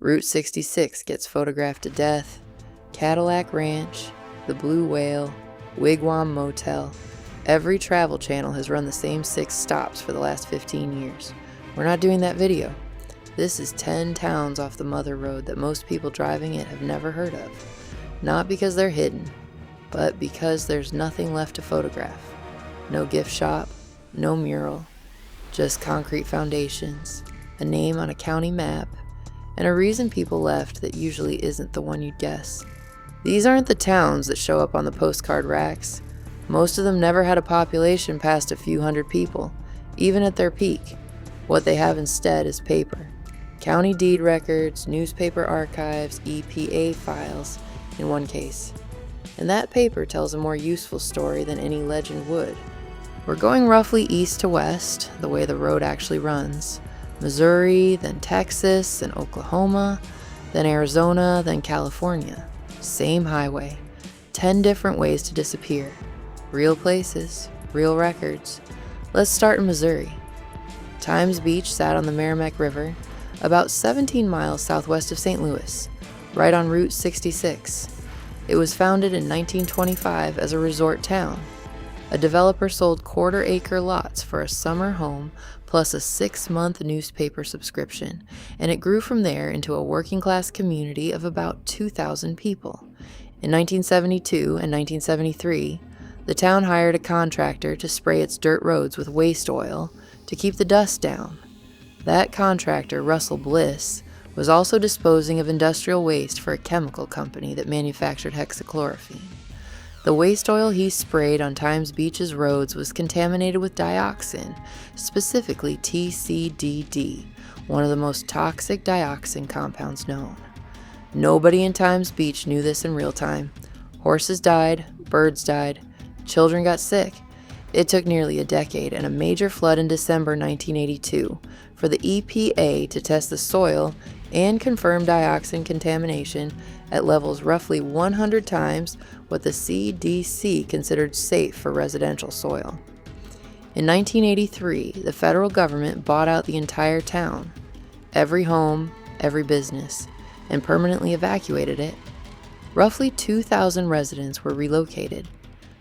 Route 66 gets photographed to death. Cadillac Ranch, the Blue Whale, Wigwam Motel. Every travel channel has run the same 6 stops for the last 15 years. We're not doing that video. This is 10 towns off the mother road that most people driving it have never heard of. Not because they're hidden, but because there's nothing left to photograph. No gift shop, no mural, just concrete foundations, a name on a county map, and a reason people left that usually isn't the one you'd guess. These aren't the towns that show up on the postcard racks. Most of them never had a population past a few hundred people, even at their peak. What they have instead is paper. County deed records, newspaper archives, EPA files, in one case. And that paper tells a more useful story than any legend would. We're going roughly east to west, the way the road actually runs. Missouri, then Texas, then Oklahoma, then Arizona, then California. Same highway. 10 different ways to disappear. Real places, real records. Let's start in Missouri. Times Beach sat on the Merrimack River, about 17 miles southwest of St. Louis, right on Route 66. It was founded in 1925 as a resort town. A developer sold quarter-acre lots for a summer home plus a 6-month newspaper subscription, and it grew from there into a working-class community of about 2,000 people. In 1972 and 1973, the town hired a contractor to spray its dirt roads with waste oil to keep the dust down. That contractor, Russell Bliss, was also disposing of industrial waste for a chemical company that manufactured hexachlorophene. The waste oil he sprayed on Times Beach's roads was contaminated with dioxin, specifically TCDD, one of the most toxic dioxin compounds known. Nobody in Times Beach knew this in real time. Horses died, birds died, children got sick. It took nearly a decade and a major flood in December 1982 for the EPA to test the soil and confirm dioxin contamination at levels roughly 100 times what the CDC considered safe for residential soil. In 1983, the federal government bought out the entire town, every home, every business, and permanently evacuated it. Roughly 2,000 residents were relocated.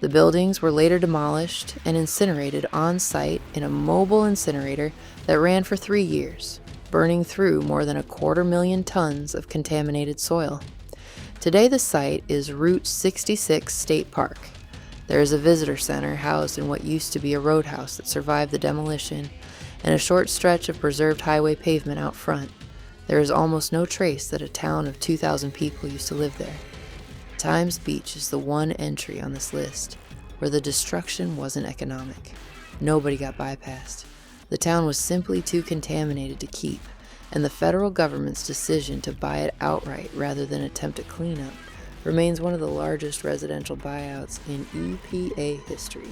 The buildings were later demolished and incinerated on-site in a mobile incinerator that ran for 3 years, burning through more than 250,000 tons of contaminated soil. Today the site is Route 66 State Park. There is a visitor center housed in what used to be a roadhouse that survived the demolition, and a short stretch of preserved highway pavement out front. There is almost no trace that a town of 2,000 people used to live there. Times Beach is the one entry on this list where the destruction wasn't economic. Nobody got bypassed. The town was simply too contaminated to keep, and the federal government's decision to buy it outright rather than attempt a cleanup remains one of the largest residential buyouts in EPA history.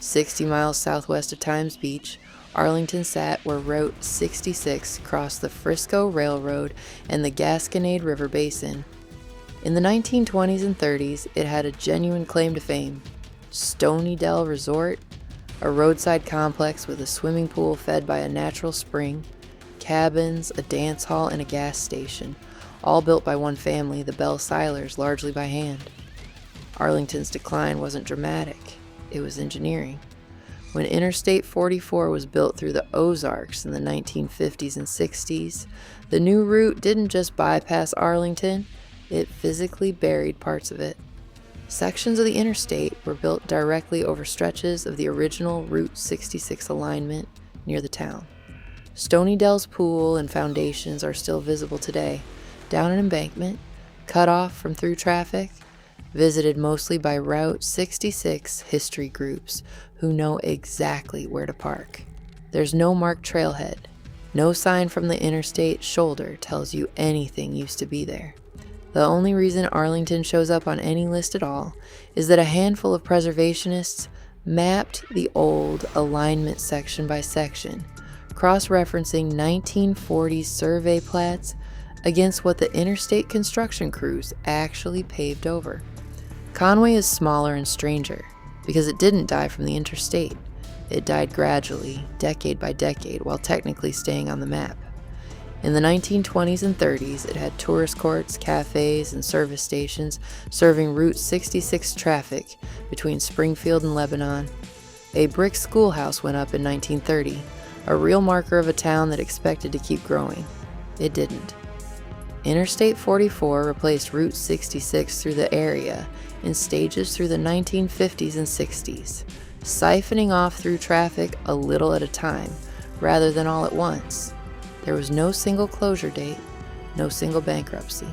60 miles southwest of Times Beach, Arlington sat where Route 66 crossed the Frisco Railroad and the Gasconade River Basin. In the 1920s and 30s, it had a genuine claim to fame. Stony Dell Resort, a roadside complex with a swimming pool fed by a natural spring, cabins, a dance hall, and a gas station, all built by one family, the Bell Silers, largely by hand. Arlington's decline wasn't dramatic, it was engineering. When Interstate 44 was built through the Ozarks in the 1950s and 60s, the new route didn't just bypass Arlington, it physically buried parts of it. Sections of the interstate were built directly over stretches of the original Route 66 alignment near the town. Stony Dell's pool and foundations are still visible today, down an embankment, cut off from through traffic, visited mostly by Route 66 history groups who know exactly where to park. There's no marked trailhead. No sign from the interstate shoulder tells you anything used to be there. The only reason Arlington shows up on any list at all is that a handful of preservationists mapped the old alignment section by section, cross-referencing 1940s survey plats against what the interstate construction crews actually paved over. Conway is smaller and stranger because it didn't die from the interstate. It died gradually, decade by decade, while technically staying on the map. In the 1920s and 30s, it had tourist courts, cafes, and service stations serving Route 66 traffic between Springfield and Lebanon. A brick schoolhouse went up in 1930, a real marker of a town that expected to keep growing. It didn't. Interstate 44 replaced Route 66 through the area in stages through the 1950s and 60s, siphoning off through traffic a little at a time, rather than all at once. There was no single closure date, no single bankruptcy.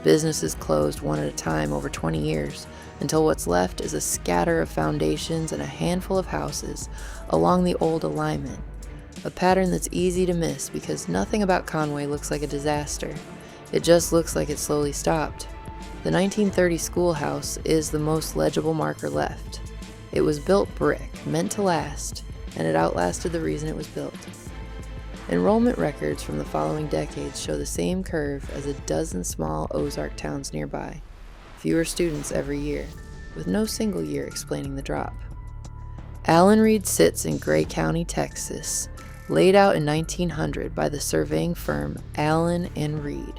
Businesses closed one at a time over 20 years, until what's left is a scatter of foundations and a handful of houses along the old alignment, a pattern that's easy to miss because nothing about Conway looks like a disaster. It just looks like it slowly stopped. The 1930 schoolhouse is the most legible marker left. It was built brick, meant to last, and it outlasted the reason it was built. Enrollment records from the following decades show the same curve as a dozen small Ozark towns nearby. Fewer students every year, with no single year explaining the drop. Alanreed sits in Gray County, Texas, laid out in 1900 by the surveying firm Alanreed,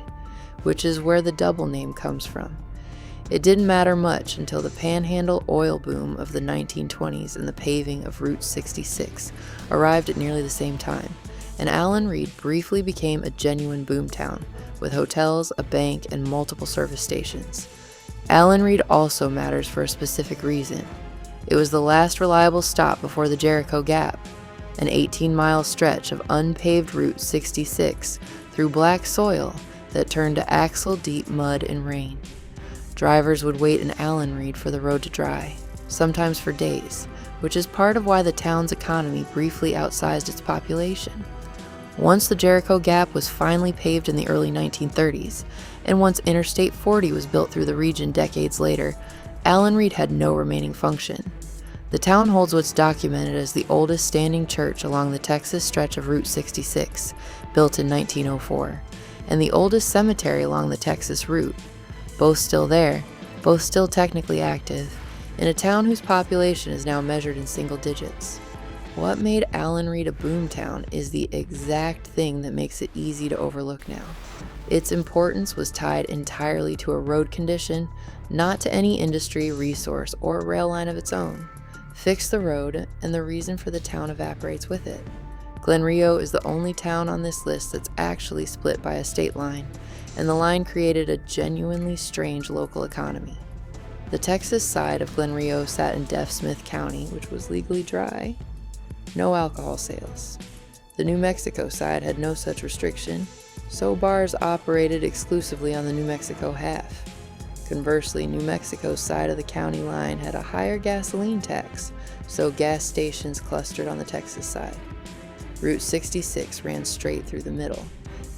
which is where the double name comes from. It didn't matter much until the Panhandle oil boom of the 1920s and the paving of Route 66 arrived at nearly the same time, and Alanreed briefly became a genuine boomtown, with hotels, a bank, and multiple service stations. Alanreed also matters for a specific reason. It was the last reliable stop before the Jericho Gap, an 18-mile stretch of unpaved Route 66 through black soil that turned to axle-deep mud and rain. Drivers would wait in Alanreed for the road to dry, sometimes for days, which is part of why the town's economy briefly outsized its population. Once the Jericho Gap was finally paved in the early 1930s, and once Interstate 40 was built through the region decades later, Alanreed had no remaining function. The town holds what's documented as the oldest standing church along the Texas stretch of Route 66, built in 1904, and the oldest cemetery along the Texas route, both still there, both still technically active, in a town whose population is now measured in single digits. What made Alanreed a boomtown is the exact thing that makes it easy to overlook now. Its importance was tied entirely to a road condition, not to any industry, resource, or rail line of its own. Fix the road, and the reason for the town evaporates with it. Glenrio is the only town on this list that's actually split by a state line, and the line created a genuinely strange local economy. The Texas side of Glenrio sat in Deaf Smith County, which was legally dry. No alcohol sales. The New Mexico side had no such restriction, so bars operated exclusively on the New Mexico half. Conversely, New Mexico's side of the county line had a higher gasoline tax, so gas stations clustered on the Texas side. Route 66 ran straight through the middle,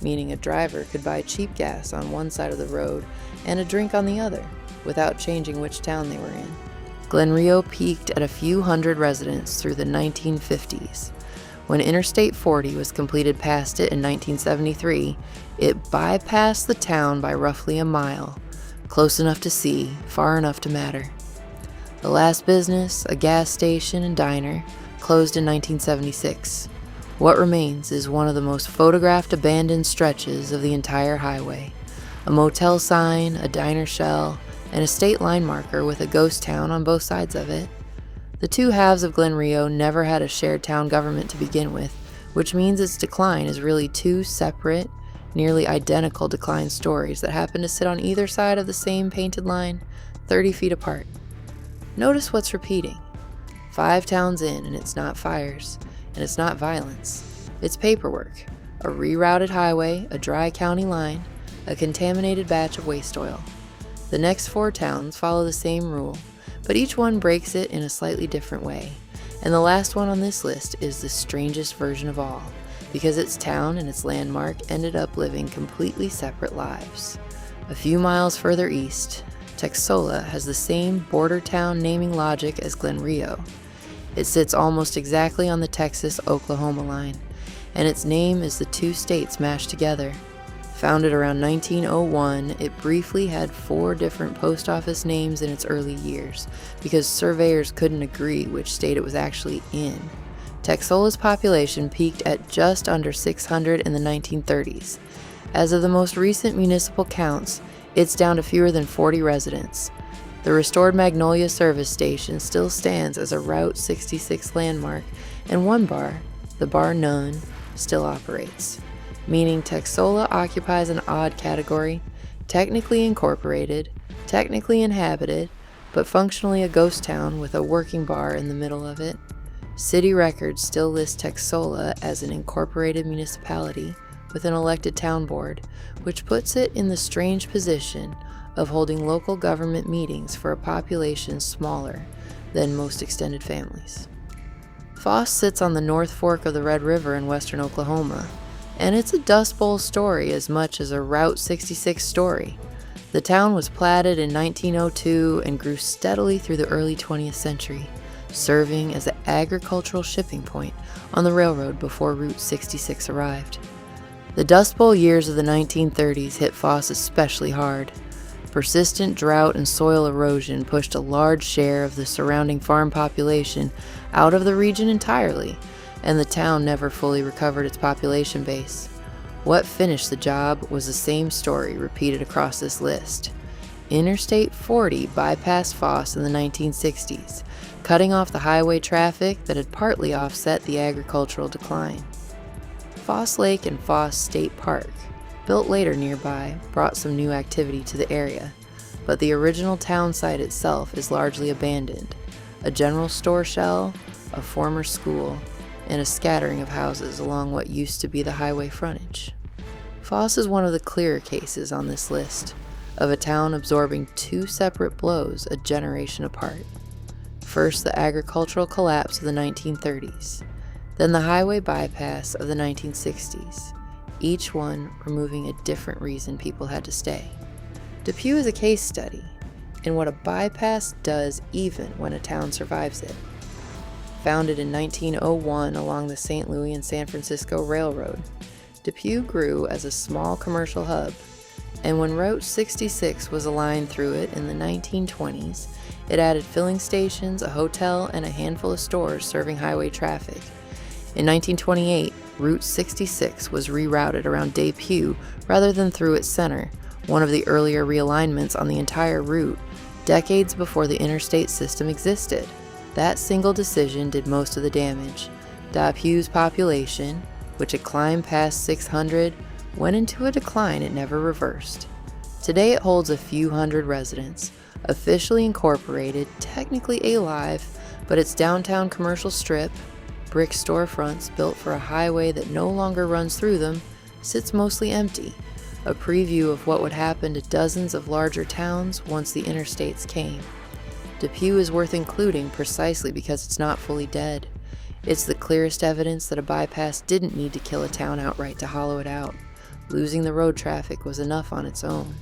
meaning a driver could buy cheap gas on one side of the road and a drink on the other, without changing which town they were in. Glenrio peaked at a few hundred residents through the 1950s. When Interstate 40 was completed past it in 1973, it bypassed the town by roughly a mile, close enough to see, far enough to matter. The last business, a gas station and diner, closed in 1976. What remains is one of the most photographed abandoned stretches of the entire highway. A motel sign, a diner shell, and a state line marker with a ghost town on both sides of it. The two halves of Glenrio never had a shared town government to begin with, which means its decline is really two separate, nearly identical decline stories that happen to sit on either side of the same painted line, 30 feet apart. Notice what's repeating. 5 towns in, and it's not fires, and it's not violence. It's paperwork, a rerouted highway, a dry county line, a contaminated batch of waste oil. The next 4 towns follow the same rule, but each one breaks it in a slightly different way, and the last one on this list is the strangest version of all, because its town and its landmark ended up living completely separate lives. A few miles further east, Texola has the same border town naming logic as Glenrio. It sits almost exactly on the Texas-Oklahoma line, and its name is the 2 states mashed together. Founded around 1901, it briefly had 4 different post office names in its early years because surveyors couldn't agree which state it was actually in. Texola's population peaked at just under 600 in the 1930s. As of the most recent municipal counts, it's down to fewer than 40 residents. The restored Magnolia service station still stands as a Route 66 landmark, and one bar, the Bar None, still operates, meaning Texola occupies an odd category, technically incorporated, technically inhabited, but functionally a ghost town with a working bar in the middle of it. City records still list Texola as an incorporated municipality with an elected town board, which puts it in the strange position of holding local government meetings for a population smaller than most extended families. Foss sits on the North Fork of the Red River in western Oklahoma, and it's a Dust Bowl story as much as a Route 66 story. The town was platted in 1902 and grew steadily through the early 20th century, serving as an agricultural shipping point on the railroad before Route 66 arrived. The Dust Bowl years of the 1930s hit Foss especially hard. Persistent drought and soil erosion pushed a large share of the surrounding farm population out of the region entirely, and the town never fully recovered its population base. What finished the job was the same story repeated across this list. Interstate 40 bypassed Foss in the 1960s, cutting off the highway traffic that had partly offset the agricultural decline. Foss Lake and Foss State Park, built later nearby, brought some new activity to the area, but the original town site itself is largely abandoned. A general store shell, a former school, and a scattering of houses along what used to be the highway frontage. Foss is one of the clearer cases on this list, of a town absorbing two separate blows a generation apart. First, the agricultural collapse of the 1930s, then the highway bypass of the 1960s, each one removing a different reason people had to stay. DePew is a case study in what a bypass does even when a town survives it. Founded in 1901 along the St. Louis and San Francisco Railroad, DePew grew as a small commercial hub, and when Route 66 was aligned through it in the 1920s, it added filling stations, a hotel, and a handful of stores serving highway traffic. In 1928, Route 66 was rerouted around DePew rather than through its center, one of the earlier realignments on the entire route, decades before the interstate system existed. That single decision did most of the damage. DePew's population, which had climbed past 600, went into a decline it never reversed. Today it holds a few hundred residents, officially incorporated, technically alive, but its downtown commercial strip, brick storefronts built for a highway that no longer runs through them, sits mostly empty, a preview of what would happen to dozens of larger towns once the interstates came. DePew is worth including precisely because it's not fully dead. It's the clearest evidence that a bypass didn't need to kill a town outright to hollow it out. Losing the road traffic was enough on its own.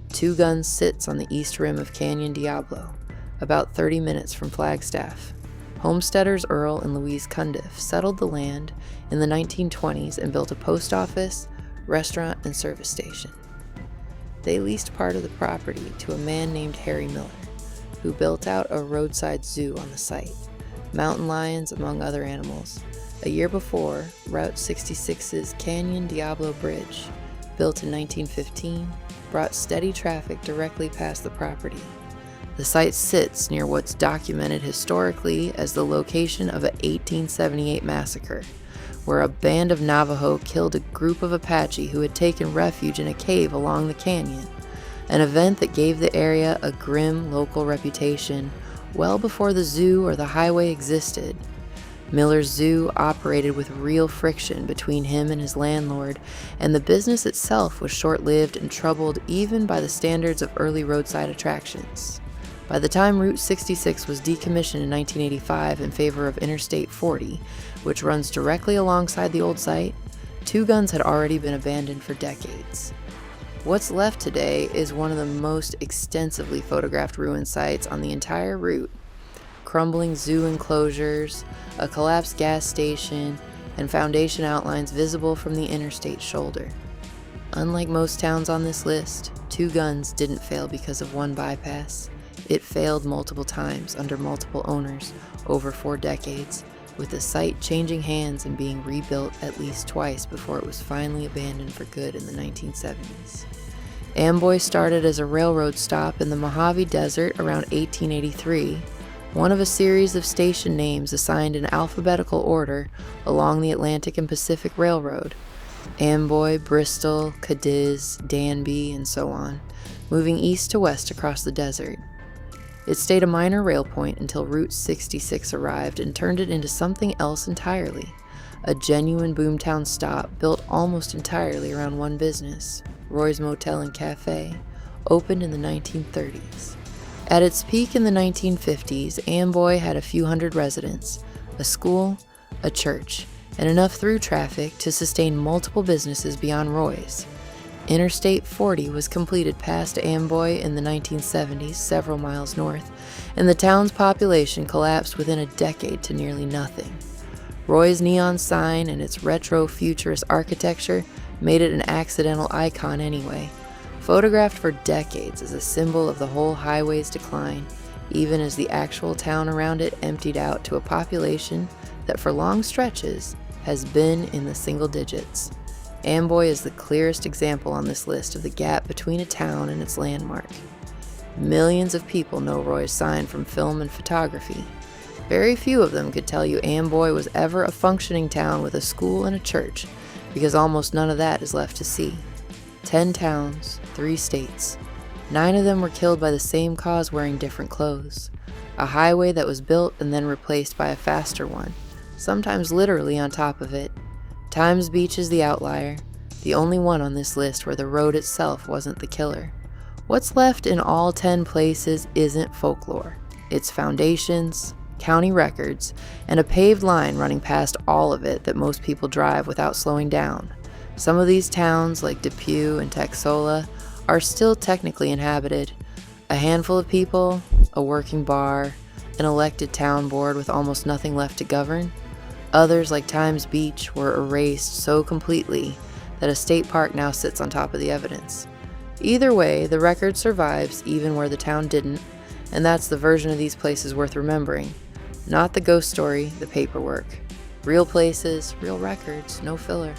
Two Guns sits on the east rim of Canyon Diablo, about 30 minutes from Flagstaff. Homesteaders Earl and Louise Cundiff settled the land in the 1920s and built a post office, restaurant, and service station. They leased part of the property to a man named Harry Miller, who built out a roadside zoo on the site, mountain lions among other animals. A year before, Route 66's Canyon Diablo Bridge, built in 1915, brought steady traffic directly past the property. The site sits near what's documented historically as the location of an 1878 massacre, where a band of Navajo killed a group of Apache who had taken refuge in a cave along the canyon, an event that gave the area a grim local reputation well before the zoo or the highway existed. Miller's zoo operated with real friction between him and his landlord, and the business itself was short-lived and troubled even by the standards of early roadside attractions. By the time Route 66 was decommissioned in 1985 in favor of Interstate 40, which runs directly alongside the old site, Two Guns had already been abandoned for decades. What's left today is one of the most extensively photographed ruin sites on the entire route. Crumbling zoo enclosures, a collapsed gas station, and foundation outlines visible from the interstate shoulder. Unlike most towns on this list, Two Guns didn't fail because of one bypass. It failed multiple times under multiple owners over 4 decades, with the site changing hands and being rebuilt at least twice before it was finally abandoned for good in the 1970s. Amboy started as a railroad stop in the Mojave Desert around 1883, one of a series of station names assigned in alphabetical order along the Atlantic and Pacific Railroad: Amboy, Bristol, Cadiz, Danby, and so on, moving east to west across the desert. It stayed a minor rail point until Route 66 arrived and turned it into something else entirely, a genuine boomtown stop built almost entirely around one business, Roy's Motel and Cafe, opened in the 1930s. At its peak in the 1950s, Amboy had a few hundred residents, a school, a church, and enough through traffic to sustain multiple businesses beyond Roy's. Interstate 40 was completed past Amboy in the 1970s, several miles north, and the town's population collapsed within a decade to nearly nothing. Roy's neon sign and its retro futurist architecture made it an accidental icon anyway, photographed for decades as a symbol of the whole highway's decline, even as the actual town around it emptied out to a population that for long stretches has been in the single digits. Amboy is the clearest example on this list of the gap between a town and its landmark. Millions of people know Roy's sign from film and photography. Very few of them could tell you Amboy was ever a functioning town with a school and a church, because almost none of that is left to see. 10 towns, 3 states. 9 of them were killed by the same cause wearing different clothes. A highway that was built and then replaced by a faster one, sometimes literally on top of it. Times Beach is the outlier, the only one on this list where the road itself wasn't the killer. What's left in all 10 places isn't folklore. It's foundations, county records, and a paved line running past all of it that most people drive without slowing down. Some of these towns, like DePew and Texola, are still technically inhabited. A handful of people, a working bar, an elected town board with almost nothing left to govern. Others, like Times Beach, were erased so completely that a state park now sits on top of the evidence. Either way, the record survives even where the town didn't, and that's the version of these places worth remembering. Not the ghost story, the paperwork. Real places, real records, no filler.